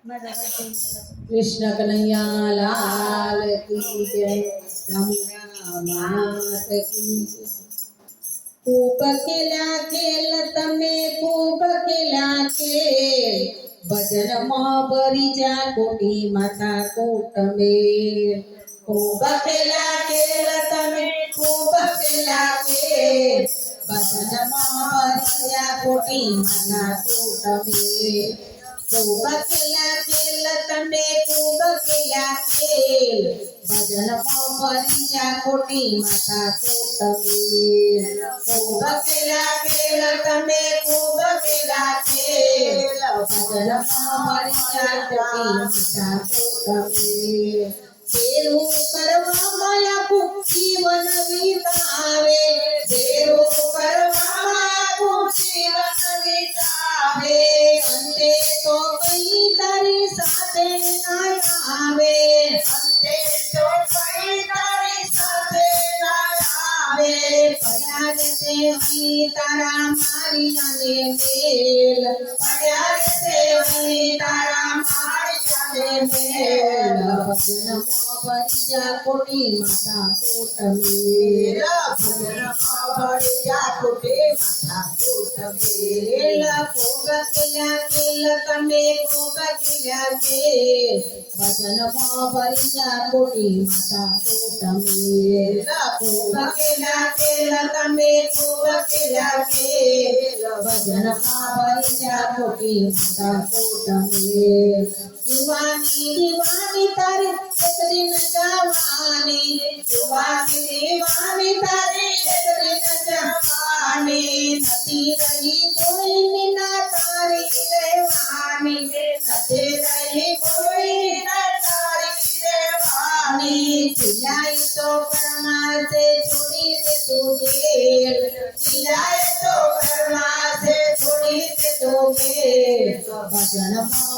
कृष्ण कन्हैया लाल की जय। रमणा मात की जय। खूब खेल्या खेल तमे खूब खेल्या खेल भजन में भरी जा कोटी माता कोटमेल। खूब खेल्या खेल तमे खूब खेल्या खेल भजन में भरी जा कोटी माता कोटमेल। खूब खेल्या खेल तमे खूब खेल्या खेल भजन में भरी जा कोटी माता कोटमेल। खूब खेल्या खेल तमे खूब खेल्या खेल भजन में भरी जा कोटी माता कोटमेल। तेरू करवा माया जीवन वितावे तेरू करवा माया जीवन वितावे अंते तो कई तारी साथे ना आवे अंते तो कई तारी साथे ना आवे पड्या रे हई तारा मारिया ने मेल पड्या रे हई तारा मारिया ने मेल भजन भरी जा कोटी माता कोटमेल भजन भरी जा कोटी माता कोटमेल। खूब खेल्या खेल तमे खूब खेल्या खेल भजन भरी जा कोटी माता कोटमेल। खूब खेल्या खेल तमे खूब खेल्या खेल भजन भरी जा कोटी माता कोटमेल। जुवानी दीवानी तारी एक दिन जवानी जुवानी दीवानी तारी एक दिन जवानी नती रही कोई ना तारी रेवानी नती रही कोई ना तारी रेवानी। खिलाई तो कर्मा से छोड़ी दे तू खेल खिलाई तो कर्मा से छोड़ी दे तू खेल भजन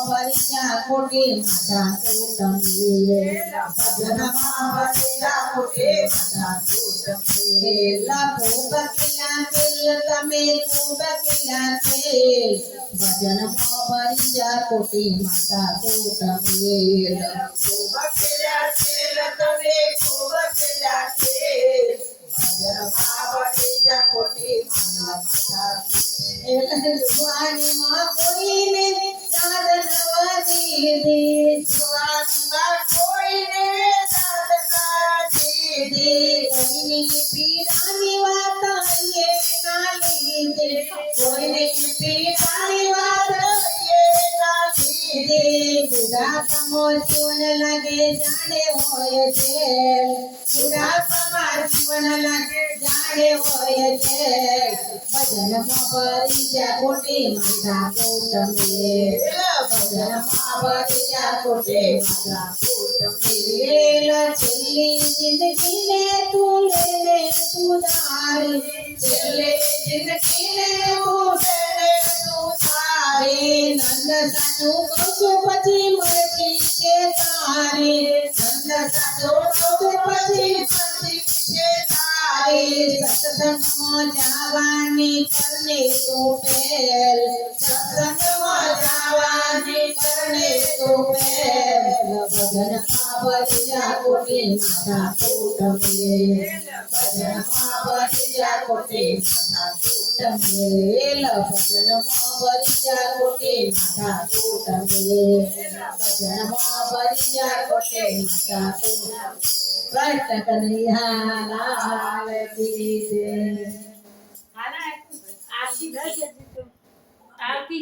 भरी जा कोटी माता कोटमेल भजन भरी जा कोटी माता कोटमेल। खूब खेल्या खेल तमे खूब खेल्या खेल भजन भरी जा कोटी माता कोटमेल। खूब खेल्या खेल तमे खूब खेल्या खेल भजन भरी जा कोटी माता कोटमेल। जुवानी मां कोई ने दाद नवा दीदी जुवानी मां कोई ने दाद नवा दीदी कोई ने पीरानी वात ये नाली दे कोई ने पीरानी वात ये नाली दे। बुढ़ापा जीवन लगे जाने होय जेल बुढ़ापा जीवन लगे जाने होय जेल भजन भरी जा कोटी माता कोटमेल भजन भरी जा कोटी माता कोटमेल। छेल्ली जिंदगी ने तू ले सुधारी छेल्ली जिंदगी ने तू ले सुधारी नंद साधु कहू पछी मरजी के तारी नंद साधु कहू पछी मरजी के तारी। सत्संग में जावानी करने तो पहल सत्संग में जावानी करने तो पहल भजन भरी जा कोटी माता कोटमेल भजन भरी जा कोटी माता कोटमेल भजन भरी जा कोटी माता कोटमेल भजन भरी जा कोटी माता कोटमेल। कृष्ण कन्हैया लाल की जय। आरती